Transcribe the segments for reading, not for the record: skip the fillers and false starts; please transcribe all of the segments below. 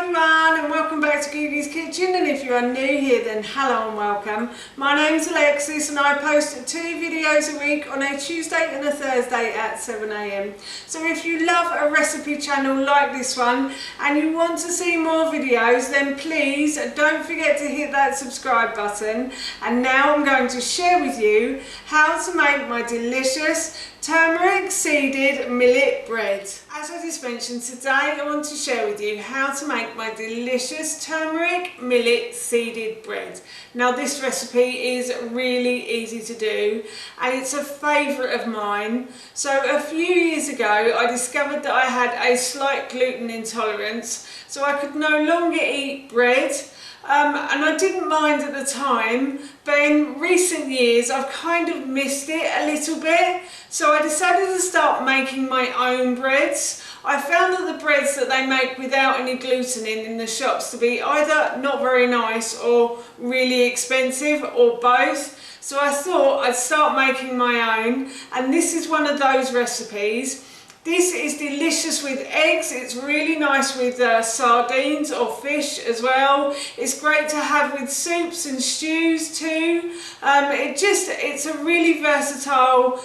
everyone and welcome back to Googie's Kitchen, and if you are new here then hello and welcome. My name's Alexis and I post 2 videos a week on a Tuesday and a Thursday at 7 AM. So if you love a recipe channel like this one and you want to see more videos, then please don't forget to hit that subscribe button. And now I'm going to share with you how to make my delicious turmeric seeded millet bread. As I just mentioned, today I want to share with you how to make my delicious turmeric millet seeded bread. Now this recipe is really easy to do and it's a favourite of mine. So a few years ago I discovered that I had a slight gluten intolerance, so I could no longer eat bread. And I didn't mind at the time, but in recent years I've kind of missed it a little bit, so I decided to start making my own breads. I found that the breads that they make without any gluten in the shops to be either not very nice or really expensive, or both. So I thought I'd start making my own, and this is one of those recipes. This is delicious with eggs, it's really nice with sardines or fish as well. It's great to have with soups and stews too. It's a really versatile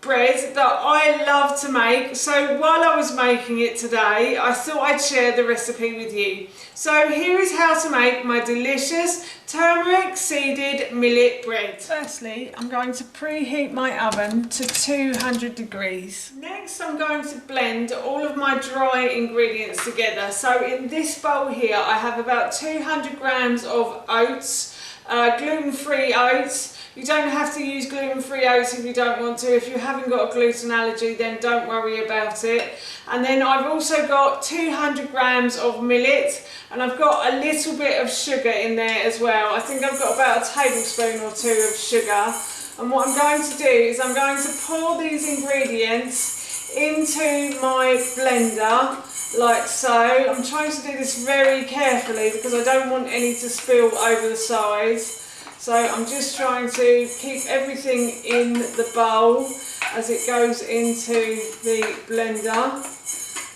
bread that I love to make. So while I was making it today, I thought I'd share the recipe with you. So here is how to make my delicious turmeric seeded millet bread. Firstly, I'm going to preheat my oven to 200 degrees. Next, I'm going to blend all of my dry ingredients together. So in this bowl here, I have about 200 grams of oats, gluten-free oats. You don't have to use gluten-free oats if you don't want to. If you haven't got a gluten allergy, then don't worry about it. And then I've also got 200 grams of millet, and I've got a little bit of sugar in there as well. I think I've got about a tablespoon or 2 of sugar. And what I'm going to do is I'm going to pour these ingredients into my blender like so. I'm trying to do this very carefully because I don't want any to spill over the sides. So I'm just trying to keep everything in the bowl as it goes into the blender,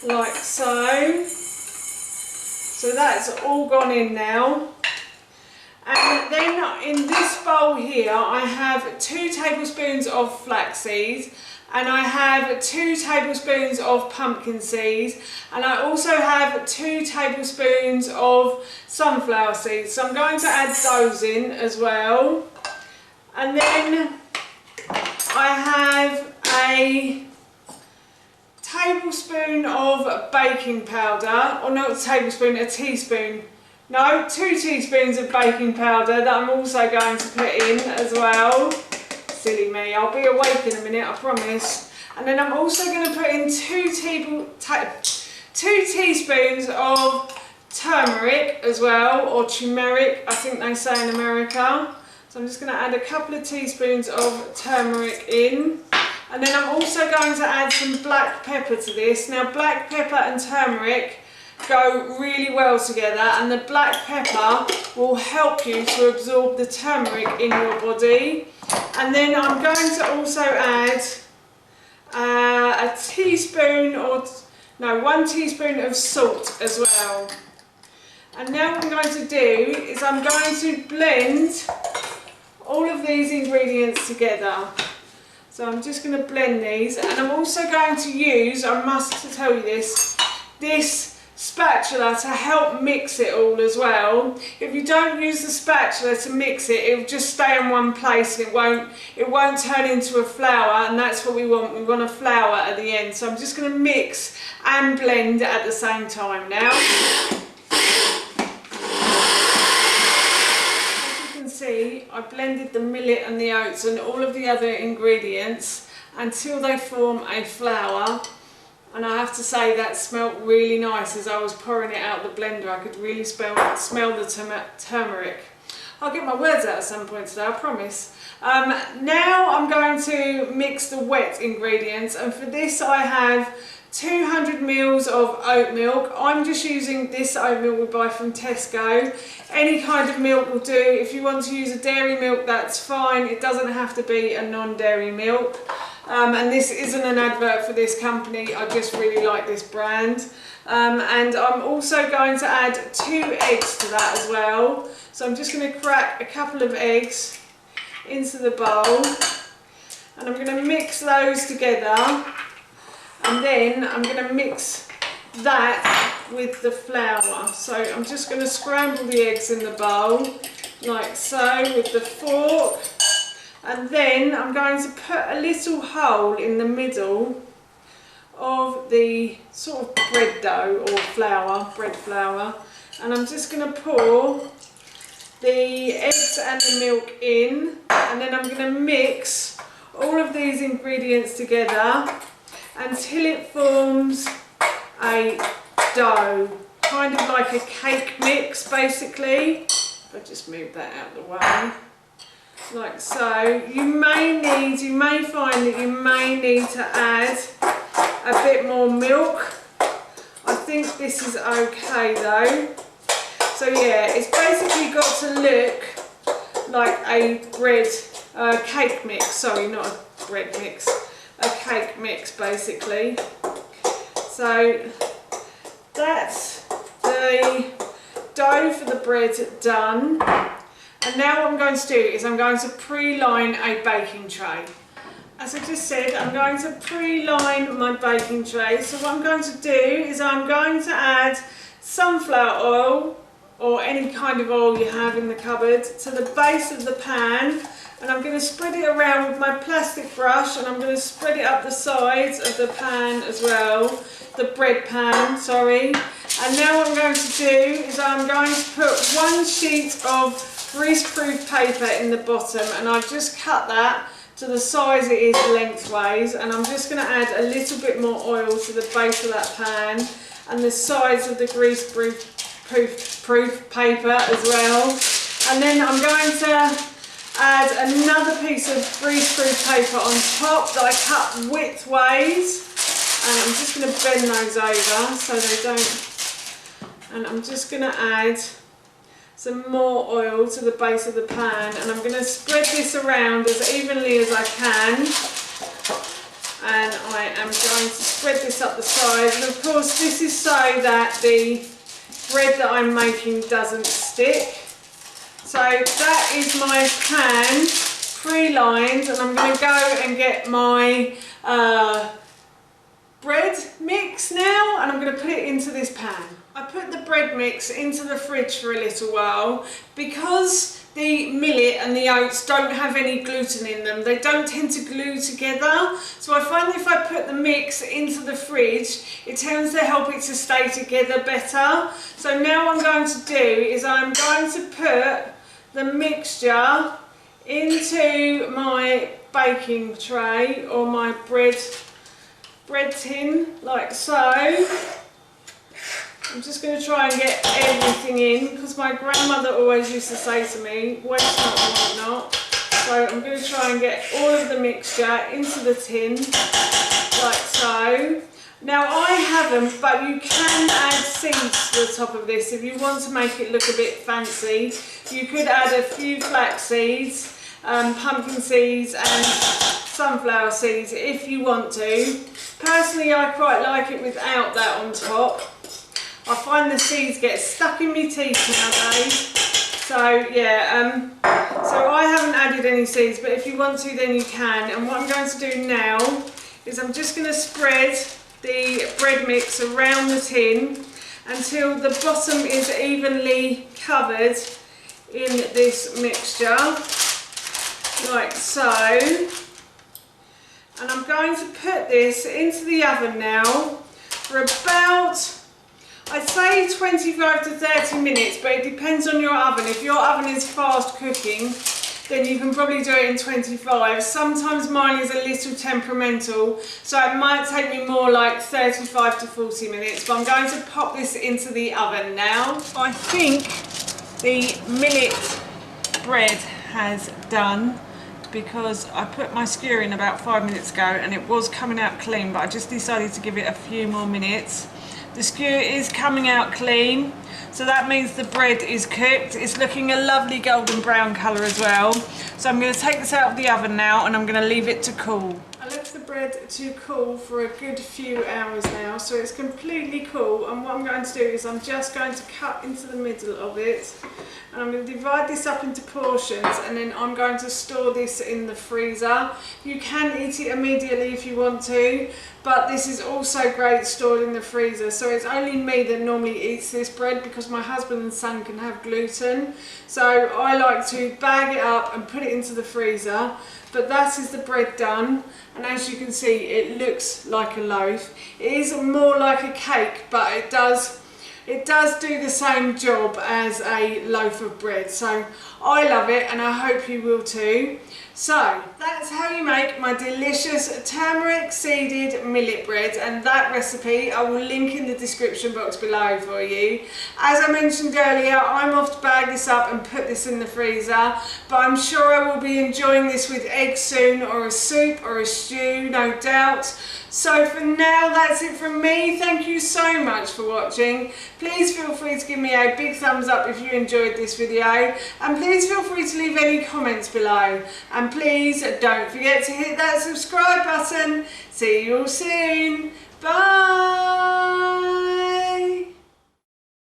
like so. So that's all gone in now. And then in this bowl here I have 2 tablespoons of flaxseed, and I have 2 tablespoons of pumpkin seeds, and I also have 2 tablespoons of sunflower seeds. So I'm going to add those in as well. And then I have a tablespoon of baking powder, or not a tablespoon, a teaspoon. No, 2 teaspoons of baking powder that I'm also going to put in as well. Silly me, I'll be awake in a minute, I promise. And then I'm also going to put in 2 teaspoons of turmeric as well, or turmeric, I think they say in America. So I'm just going to add a couple of teaspoons of turmeric in. And then I'm also going to add some black pepper to this. Now black pepper and turmeric go really well together, and the black pepper will help you to absorb the turmeric in your body. And then I'm going to also add a teaspoon, or no, 1 teaspoon of salt as well. And now what I'm going to do is I'm going to blend all of these ingredients together. So I'm just going to blend these, and I'm also going to use, I must tell you this spatula to help mix it all as well. If you don't use the spatula to mix it, it will just stay in one place and it won't turn into a flour, and that's what we want. We want a flour at the end. So I'm just going to mix and blend at the same time now. As you can see, I blended the millet and the oats and all of the other ingredients until they form a flour. And I have to say that smelled really nice as I was pouring it out the blender. I could really smell the turmeric. I'll get my words out at some point today, I promise. Now I'm going to mix the wet ingredients, and for this I have 200 ml of oat milk. I'm just using this oat milk we buy from Tesco. Any kind of milk will do. If you want to use a dairy milk, that's fine. It doesn't have to be a non-dairy milk. And this isn't an advert for this company, I just really like this brand. and I'm also going to add 2 eggs to that as well. So I'm just going to crack a couple of eggs into the bowl, and I'm going to mix those together, and then I'm going to mix that with the flour. So I'm just going to scramble the eggs in the bowl like so with the fork, and then I'm going to put a little hole in the middle of the sort of bread dough or flour, bread flour, and I'm just going to pour the eggs and the milk in, and then I'm going to mix all of these ingredients together until it forms a dough, kind of like a cake mix basically. If I just move that out of the way, like so. You may find that you may need to add a bit more milk. I think this is okay though. So yeah, it's basically got to look like a bread, cake mix, sorry, not a bread mix, a cake mix basically. So that's the dough for the bread done. And now what I'm going to do is I'm going to pre-line a baking tray. As I just said, I'm going to pre-line my baking tray. So what I'm going to do is I'm going to add sunflower oil, or any kind of oil you have in the cupboard, to the base of the pan, and I'm going to spread it around with my plastic brush, and I'm going to spread it up the sides of the pan as well, the bread pan, sorry. And now what I'm going to do is I'm going to put 1 sheet of greaseproof paper in the bottom, and I've just cut that to the size it is lengthways, and I'm just going to add a little bit more oil to the base of that pan and the sides of the greaseproof paper as well. And then I'm going to add another piece of greaseproof paper on top that I cut widthways, and I'm just going to bend those over so they don't, and I'm just going to add some more oil to the base of the pan, and I'm going to spread this around as evenly as I can, and I am going to spread this up the sides. And of course this is so that the bread that I'm making doesn't stick. So that is my pan pre-lined, and I'm going to go and get my bread mix now, and I'm going to put it into this pan. I put the bread mix into the fridge for a little while because the millet and the oats don't have any gluten in them. They don't tend to glue together. So I find that if I put the mix into the fridge, it tends to help it to stay together better. So now what I'm going to do is I'm going to put the mixture into my baking tray or my bread tin, like so. I'm just going to try and get everything in, because my grandmother always used to say to me, waste not and whatnot. So I'm going to try and get all of the mixture into the tin, like so. Now I haven't, but you can add seeds to the top of this if you want to make it look a bit fancy. You could add a few flax seeds, pumpkin seeds and sunflower seeds if you want to. Personally, I quite like it without that on top. I find the seeds get stuck in my teeth nowadays. So yeah, so I haven't added any seeds, but if you want to then you can. And what I'm going to do now is I'm just going to spread the bread mix around the tin until the bottom is evenly covered in this mixture, like so. And I'm going to put this into the oven now for about, I'd say 25 to 30 minutes, but it depends on your oven. If your oven is fast cooking, then you can probably do it in 25. Sometimes mine is a little temperamental, so it might take me more like 35 to 40 minutes, but I'm going to pop this into the oven now. I think the millet bread has done, because I put my skewer in about 5 minutes ago and it was coming out clean, but I just decided to give it a few more minutes. The skewer is coming out clean, so that means the bread is cooked. It's looking a lovely golden brown colour as well. So I'm going to take this out of the oven now and I'm going to leave it to cool. I left the bread bread to cool for a good few hours now, so it's completely cool. And what I'm going to do is I'm just going to cut into the middle of it, and I'm going to divide this up into portions, and then I'm going to store this in the freezer. You can eat it immediately if you want to, but this is also great stored in the freezer. So it's only me that normally eats this bread because my husband and son can have gluten. So I like to bag it up and put it into the freezer. But that is the bread done, and as you can see, it looks like a loaf. It is more like a cake, but it does do the same job as a loaf of bread. So I love it, and I hope you will too. So that's how you make my delicious turmeric seeded millet bread, and that recipe I will link in the description box below for you. As I mentioned earlier, I'm off to bag this up and put this in the freezer, but I'm sure I will be enjoying this with eggs soon, or a soup or a stew, no doubt. So for now, that's it from me. Thank you so much for watching. Please feel free to give me a big thumbs up if you enjoyed this video, and please feel free to leave any comments below. And please don't forget to hit that subscribe button. See you all soon.